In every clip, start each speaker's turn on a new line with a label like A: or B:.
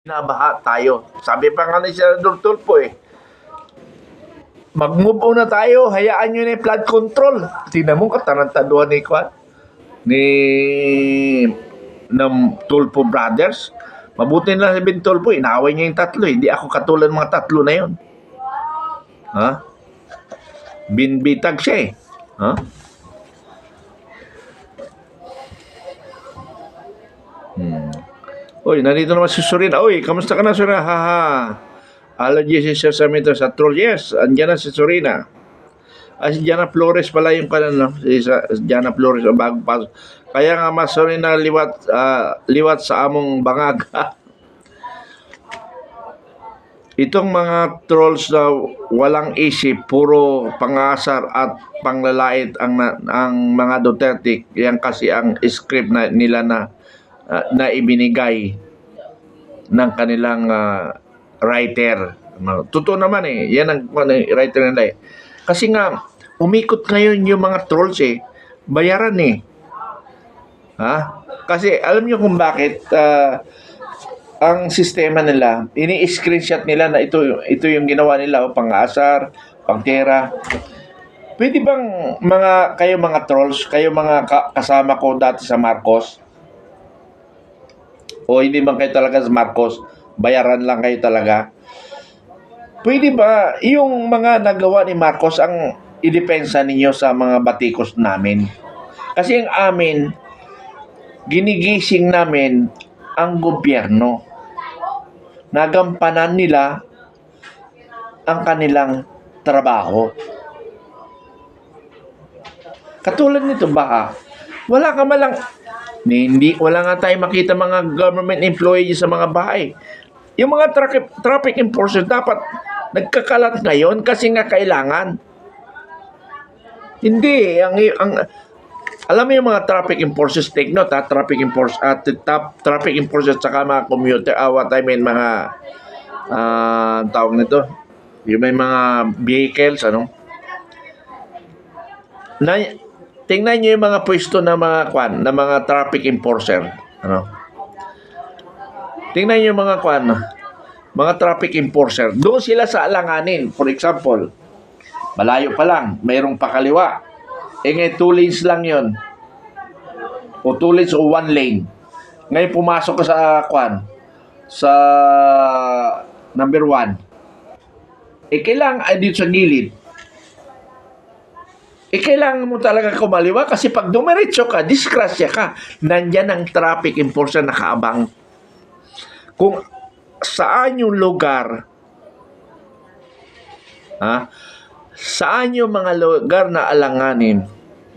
A: binabaha tayo. Sabi pa nga ni Senador Tulfo mag-move on na tayo, hayaan nyo na yung flood control. Tingnan mo katarantaduhan ni Kwan, ni ng Tulfo Brothers. Mabuti na si Ben Tulfo, inaway niya yung tatlo. Hindi ako katulad mga tatlo na yun. Ha? Binbitag siya Ha? Uy, nandito naman si Sorina. Uy, kamusta ka na, Sorina? Haha. Allergy si Sir Samito sa troll. Yes, andyan na si Sorina. Si Jana Flores pala yung kanan, no? Si Jana Flores ang bagong pasok. Kaya nga mas Sorina liwat sa among bangag. Itong mga trolls na walang isip, puro pangasar at panglalait ang mga Duterte. Yan kasi ang script nila na ibinigay ng kanilang writer. Totoo naman yan ang writer nila Kasi nga, umikot ngayon yung mga trolls bayaran Ha? Kasi alam nyo kung bakit ang sistema nila, ini-screenshot nila na ito yung ginawa nila o pang-asar, pang-tera. Pwede bang kayo mga trolls, kayo mga kasama ko dati sa Marcos, o hindi bang kayo talaga sa Marcos, bayaran lang kayo talaga? Pwede ba yung mga nagawa ni Marcos ang idepensa ninyo sa mga batikos namin? Kasi ang amin, ginigising namin ang gobyerno. Nagampanan nila ang kanilang trabaho. Katulad nito baka, wala ka malang wala nga tayo makita mga government employees sa mga bahay. Yung mga traffic enforcers dapat nagkakalat ngayon kasi nga kailangan. Hindi, alam mo yung mga traffic enforcers, take note traffic enforcers at traffic enforcers saka mga commuter, what I mean mga tawag nito, yung may mga vehicles, tingnan niyo yung mga pwesto na mga traffic enforcer, tingnan niyo yung mga traffic enforcer, doon sila sa alanganin. For example, malayo pa lang, mayroong pakaliwa, ngayon 2 lanes lang yon, o 2 lanes o 1 lane. Ngayon pumasok ka sa number 1, kailangan dito sa gilid, kailangan mo talaga kumaliwa kasi pag dumiretso ka, disgrasya ka. Nandyan ang traffic enforcer nakaabang. Kung saan yung lugar, saan yung mga lugar na alanganin,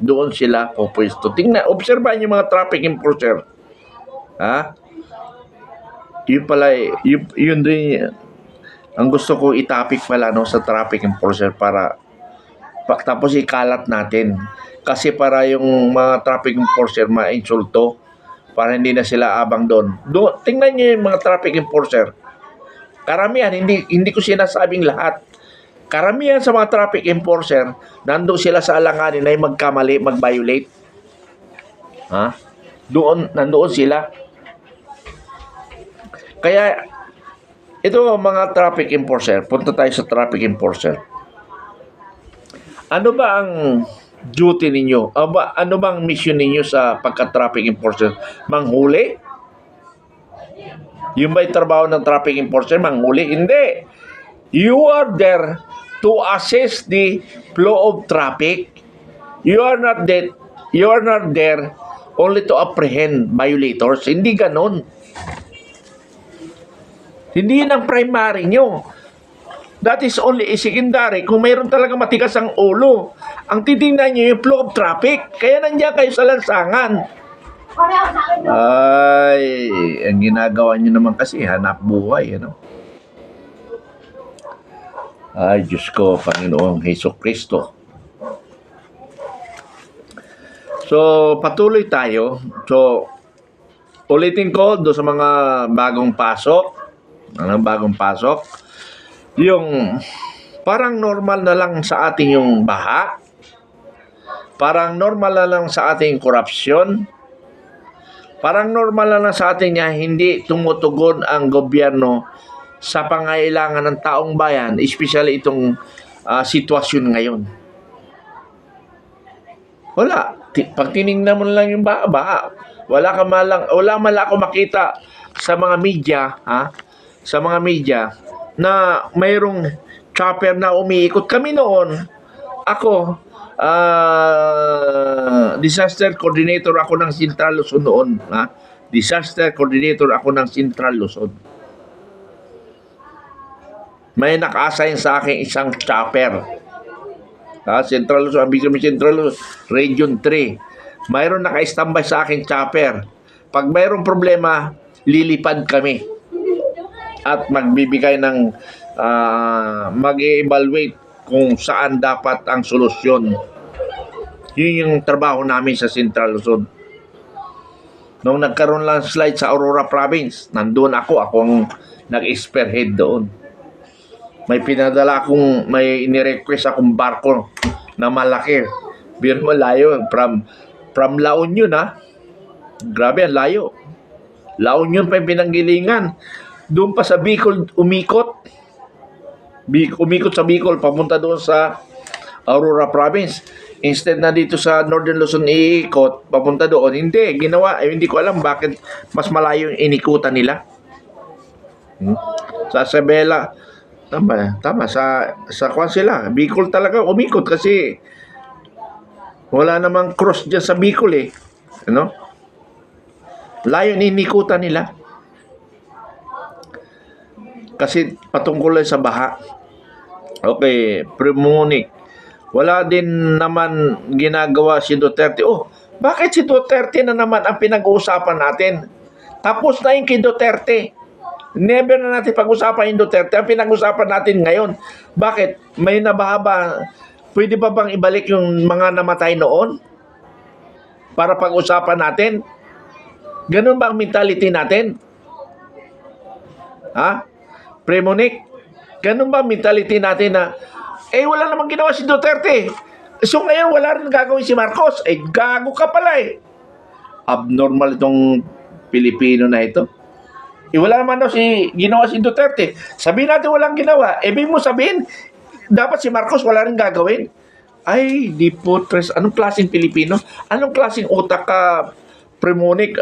A: doon sila pupwesto. Tingnan, obserbahan yung mga traffic enforcer. Yun pala yun din ang gusto ko itapik pala sa traffic enforcer para tapos ikalat natin. Kasi para yung mga traffic enforcer ma-insulto para hindi na sila abang doon. Tingnan niyo yung mga traffic enforcer. Karamihan, hindi ko sinasabing lahat. Karamihan sa mga traffic enforcer, nandun sila sa alanganin ay magkamali, mag-violate. Nandoon sila. Kaya, ito mga traffic enforcer, punta tayo sa traffic enforcer. Ano ba ang duty ninyo? Ano bang mission ninyo sa pagka-traffic enforcer? Manghuli? Yung ba'y trabaho ng traffic enforcer? Manghuli? Hindi. You are there to assess the flow of traffic. You are not there only to apprehend violators. Hindi ganon. Hindi yun ang primary nyo. That is only a secondary. Kung mayroon talaga matigas ang ulo, ang titingnan nyo yung flow of traffic. Kaya nandiyan kayo sa lansangan. Ay, ang ginagawa nyo naman kasi, hanap buhay, Ay, Diyos ko, Panginoong Hesus Kristo. So, patuloy tayo. So, ulitin ko doon sa mga bagong pasok. Yung parang normal na lang sa ating yung baha. Parang normal na lang sa ating korupsyon. Parang normal lang na sa atin niya, hindi tumutugon ang gobyerno sa pangailangan ng taong bayan, especially itong sitwasyon ngayon. Wala. Pag tinignan mo lang yung baba, wala man lang ako makita sa mga media, sa mga media, na mayroong chopper na umiikot. Kami noon, ako, disaster coordinator ako ng Central Luzon noon. Disaster coordinator ako ng Central Luzon. May naka-assign sa akin isang chopper. Central Luzon, ang bigyan Central Luzon, Region 3. Mayroon naka-standby sa akin chopper. Pag mayroong problema, lilipad kami. At magbibigay ng, mag-evaluate kung saan dapat ang solusyon. Yun yung trabaho namin sa Central Luzon. Nung nagkaroon lang slide sa Aurora Province, nandun ako ang nag-spearhead doon. May inirequest akong barko na malaki. Biro mo, layo. From La Union, Grabe, ang layo. La Union pa yung pinanggilingan. Doon pa sa Bicol, umikot sa Bicol, papunta doon sa Aurora Province. Instead na dito sa Northern Luzon iikot, papunta doon. Hindi, hindi ko alam bakit mas malayo yung inikutan nila. Sa Isabela, tama, sa kwan sila. Bicol talaga umikot kasi wala namang cross dyan sa Bicol Layo inikutan nila. Kasi patungkol sa baha. Okay, Premonic. Wala din naman ginagawa si Duterte. Bakit si Duterte na naman ang pinag-uusapan natin? Tapos na yung kay Duterte. Never na natin pag-usapan yung Duterte. Ang pinag-usapan natin ngayon. Bakit? May nabaha ba? Pwede ba bang ibalik yung mga namatay noon? Para pag-usapan natin? Ganun ba ang mentality natin? Premonic? Ganun ba ang mentality natin na wala namang ginawa si Duterte. So ngayon wala rin gagawin si Marcos. Gago ka pala Abnormal itong Pilipino na ito. Wala naman daw ginawa si Duterte. Sabihin natin walang ginawa. Ibig mo sabihin, dapat si Marcos wala rin gagawin. Di po tres. Anong klaseng Pilipino? Anong klaseng utak ka, Premonic?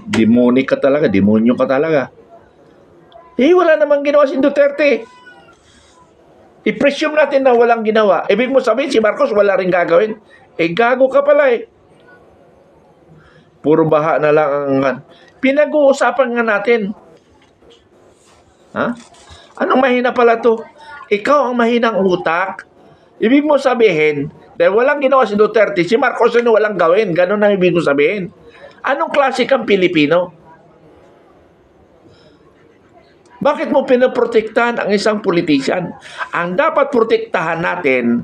A: Demonic ka talaga. Demonyo ka talaga. Wala namang ginawa si Duterte. I-presume natin na walang ginawa. Ibig mo sabihin, si Marcos wala rin gagawin. Gago ka pala Puro baha na lang ang... Pinag-uusapan nga natin. Anong mahina pala to? Ikaw ang mahinang utak. Ibig mo sabihin, dahil walang ginawa si Duterte, si Marcos walang gawin. Ganun ang ibig mo sabihin. Anong klase kang Pilipino? Bakit mo pinoprotektahan ang isang politician? Ang dapat protektahan natin,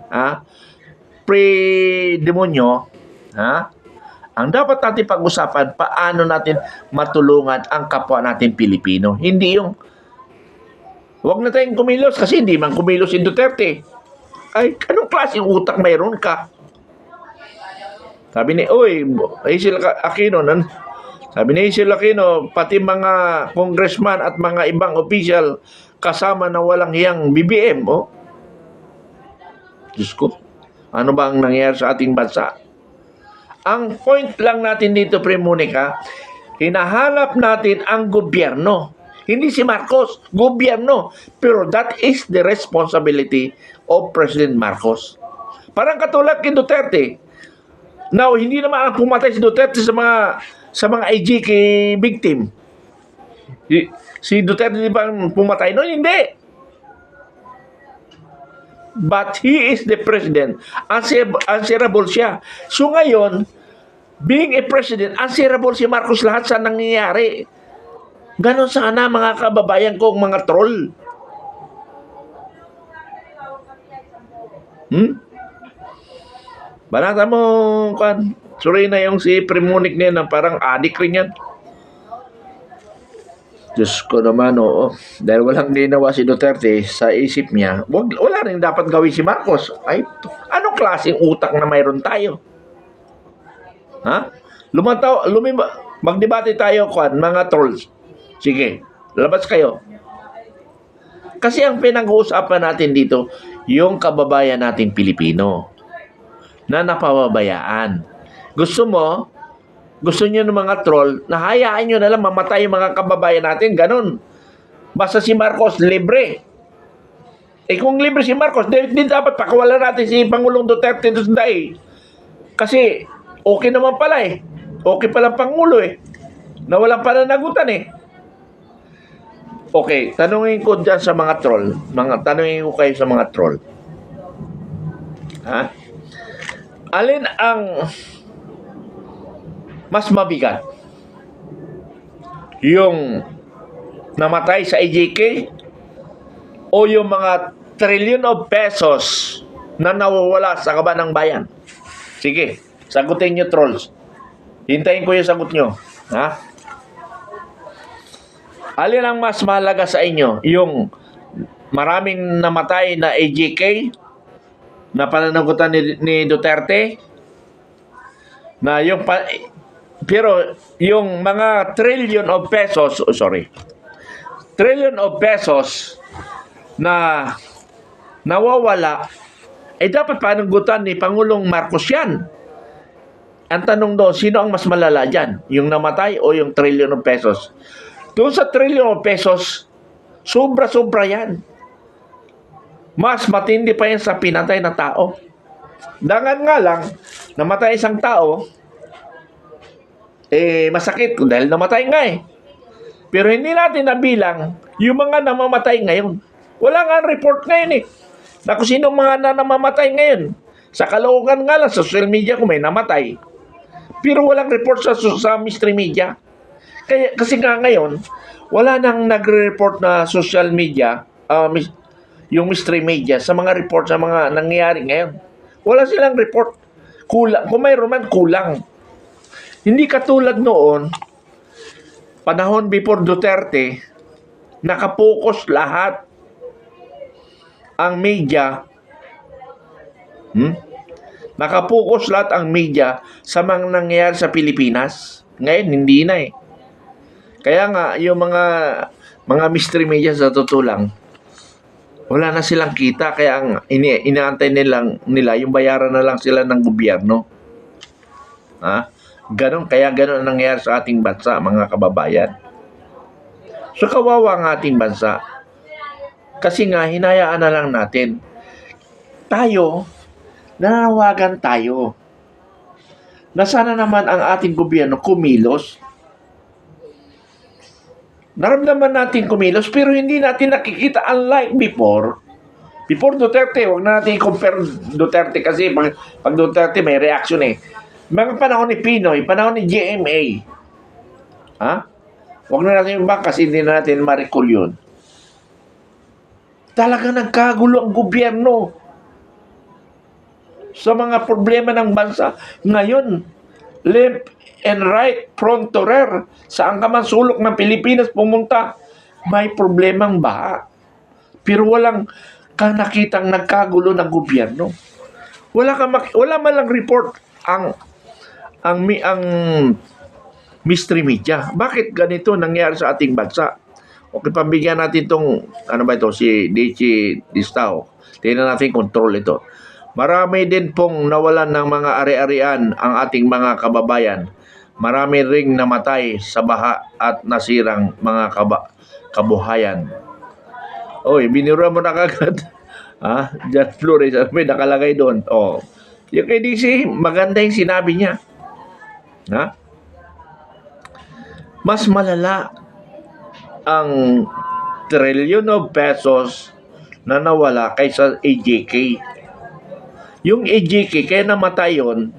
A: pre-demonyo, ang dapat natin pag-usapan, paano natin matulungan ang kapwa natin Pilipino. Hindi yung, huwag na tayong kumilos kasi hindi man kumilos si Duterte. Anong klaseng utak mayroon ka? Sabi ni, Hazel Aquino, sabi ni Hazel Aquino, pati mga congressman at mga ibang official kasama na walang hiyang BBM. Diyos ko, ano ba ang nangyayari sa ating bansa? Ang point lang natin dito, Premonic, hinahanap natin ang gobyerno. Hindi si Marcos, gobyerno. Pero that is the responsibility of President Marcos. Parang katulad kay Duterte. Now, hindi naman ang pumatay si Duterte sa mga IGK victim. Si Duterte di ba pumatay noon? Hindi. But he is the president. Answerable siya. So ngayon, being a president, answerable si Marcos lahat sa nangyayari. Ganon sana mga kababayan kong mga troll. Banata mo, sorry na yung si Premonic niya na parang adik rin yan. Diyos ko naman, dahil walang ginawa si Duterte sa isip niya, wala rin dapat gawin si Marcos. Anong klaseng utak na mayroon tayo? Magdebate tayo, mga trolls. Sige, labas kayo. Kasi ang pinag-uusapan natin dito, yung kababayan nating Pilipino na napababayaan. Gusto nyo ng mga troll, na hayaan nyo na lang mamatay yung mga kababayan natin, ganun. Basta si Marcos libre. Kung libre si Marcos, di dapat pakawalan natin si Pangulong Duterte doon dahil. Kasi okay naman pala eh. Okay pala Pangulo eh. Na walang pananagutan eh. Okay, tanungin ko dyan sa mga troll. Tanungin ko kayo sa mga troll. Ha? Alin ang mas mabigat? Yung namatay sa EJK o yung mga trillion of pesos na nawawala sa kaban ng bayan? Sige, sagutin nyo, trolls. Hintayin ko yung sagot nyo. Ha? Alin ang mas mahalaga sa inyo? Yung maraming namatay na EJK na pananagutan ni Duterte? Na yung pero yung mga trillion of pesos, trillion of pesos na nawawala, dapat panagutan ni Pangulong Marcos yan. Ang tanong doon, sino ang mas malala dyan? Yung namatay o yung trillion of pesos? Doon sa trillion of pesos, sobra-sobra yan. Mas matindi pa yan sa pinatay na tao. Dangan nga lang, namatay isang tao, masakit dahil namatay nga eh. Pero hindi natin nabilang yung mga namamatay ngayon. Wala nga report ngayon eh. Na kung sino mga namamatay ngayon. Sa Caloocan nga lang, sa social media kung may namatay. Pero walang report sa mystery media. Kasi nga ngayon, wala nang nagre-report na social media, yung mystery media, sa mga report sa mga nangyayari ngayon. Wala silang report. Kulang. Kung mayroon man, kulang. Hindi katulad noon, panahon before Duterte, nakapokus lahat ang media. Nakapokus lahat ang media sa mga nangyayari sa Pilipinas. Ngayon, hindi na eh. Kaya nga, yung mga mystery media sa totoo lang, wala na silang kita. Kaya ang inaantay nila, yung bayaran na lang sila ng gobyerno. Ha? Kaya ganon ang nangyayari sa ating bansa, mga kababayan. So, kawawa ang ating bansa. Kasi nga, hinayaan na lang natin. Tayo, nanawagan tayo na sana naman ang ating gobyerno kumilos. Naramdaman natin kumilos, pero hindi natin nakikita, unlike before Duterte. Huwag na natin i-compare Duterte kasi pag Duterte may reaction eh. Mga panahon ni Pinoy, panahon ni GMA. Ha? Huwag na natin yung kasi hindi na natin ma-recall yun. Talaga nagkagulo ang gobyerno sa mga problema ng bansa. Ngayon, left and right, front to rear, saan ka man sulok ng Pilipinas pumunta, may problemang baha. Pero walang kang nakitang nagkagulo ng gobyerno. Wala man lang report ang mystery media. Bakit ganito nangyari sa ating bansa? Okay, pambigyan natin itong, si Dichi Distao. Tingnan natin control ito. Marami din pong nawalan ng mga ari-arian ang ating mga kababayan. Marami ring namatay sa baha at nasirang mga kabuhayan. Oy, binura mo na kagad. John Flores, may nakalagay doon. Yung kay DC, maganda yung sinabi niya. Mas malala ang trillion of pesos na nawala kaysa EJK. Yung EJK, kaya namatay yun,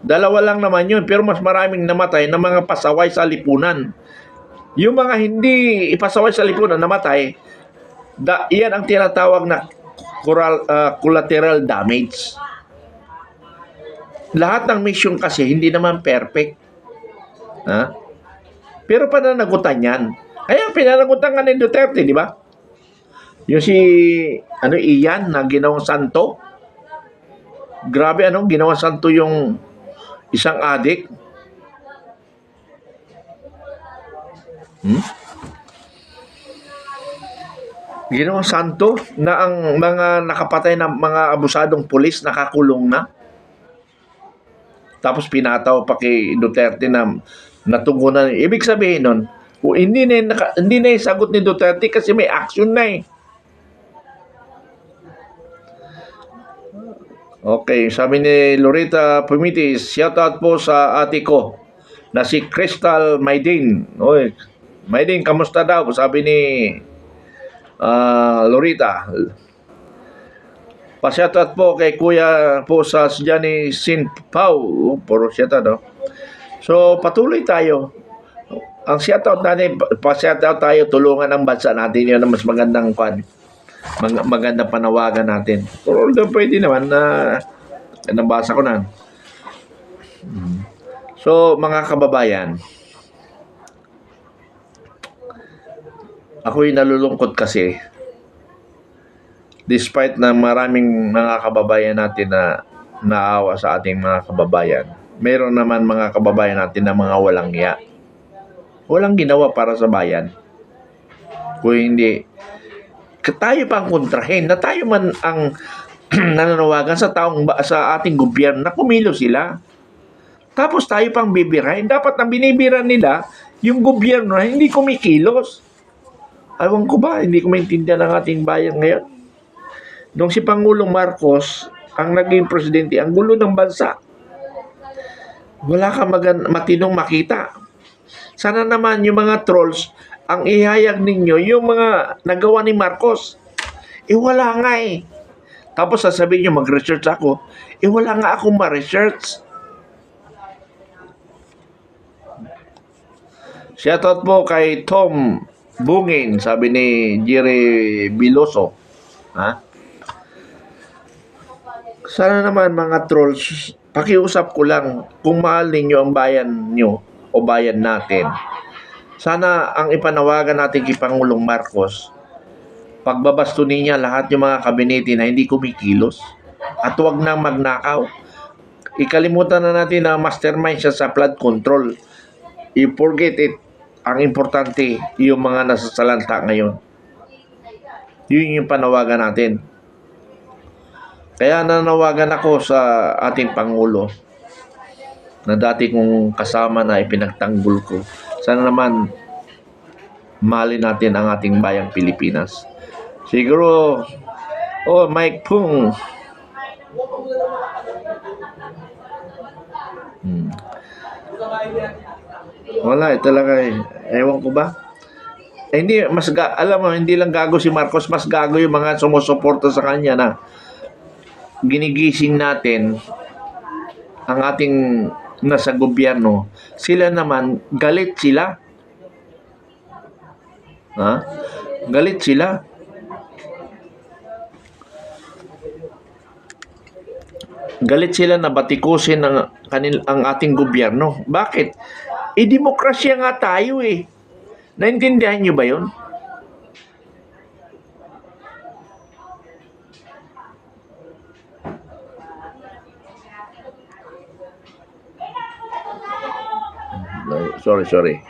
A: dalawa lang naman yun, pero mas maraming namatay na mga pasaway sa lipunan. Yung mga hindi ipasaway sa lipunan, namatay, iyan ang tinatawag na collateral damage. Lahat ng mission kasi hindi naman perfect. Pero pananagutan yan. Kaya pinanagutan nga ni Duterte, di ba? Yung Ian na ginawang santo. Grabe, ginawang santo yung isang adik. Ginawang santo na ang mga nakapatay na mga abusadong pulis nakakulong na. Tapos pinataw pa kay Duterte na natugunan. Ibig sabihin nun, kung hindi na yung sagot ni Duterte kasi may action na eh. Okay, sabi ni Loretta Pumitis, shoutout po sa ate ko na si Crystal Maydin. Oy, Maydin, kamusta daw? Sabi ni Loretta. Pa-shoutout po kay Kuya po sa Johnny Sin Pau. Puro shoutout, no? So, patuloy tayo. Ang shoutout natin, pa-shoutout tayo, tulungan ang bansa natin. Yun ang mas magandang magandang panawagan natin. Although pwede naman na nabasa ko na. So, mga kababayan, ako'y nalulungkot kasi despite na maraming mga kababayan natin na naawa sa ating mga kababayan, meron naman mga kababayan natin na mga walang hiya. Walang ginawa para sa bayan. Kung hindi, tayo pang kontrahin na tayo man ang nananawagan sa ating gobyerno na kumilos sila. Tapos tayo pang bibirahin. Dapat ang binibira nila yung gobyerno na hindi kumikilos. Ewan ko ba, hindi ko maintindihan ang ating bayan ngayon. Nung si Pangulong Marcos ang naging presidente, ang gulo ng bansa. Wala ka matinong makita. Sana naman yung mga trolls, ang ihayag ninyo, yung mga nagawa ni Marcos. Wala nga eh. Tapos sasabihin nyo, mag-research ako. Wala nga akong ma-research. Shoutout po kay Tom Bungin, sabi ni Jerry Biloso. Ha? Sana naman mga trolls, pakiusap ko lang kung mahal ninyo ang bayan nyo o bayan natin. Sana ang ipanawagan natin kay Pangulong Marcos, pagbabastunin niya lahat yung mga kabinete na hindi kumikilos at huwag nang magnakaw. Ikalimutan na natin na mastermind siya sa flood control. I-forget it. Ang importante, yung mga nasasalanta ngayon. Yun yung panawagan natin. Kaya nanawagan ako sa ating Pangulo na dati kong kasama na ipinagtanggol ko. Sana naman mahalin natin ang ating bayang Pilipinas. Siguro, Mike Pung. Wala talaga eh. Ewan ko ba? Hindi, alam mo, hindi lang gago si Marcos, mas gago yung mga sumusuporta sa kanya na ginigising natin ang ating nasa gobyerno. Sila naman, galit sila. Ha? Galit sila. Galit sila na batikusin ang ating gobyerno. Bakit? Demokrasya nga tayo eh. Naintindihan nyo ba yun? Sorry.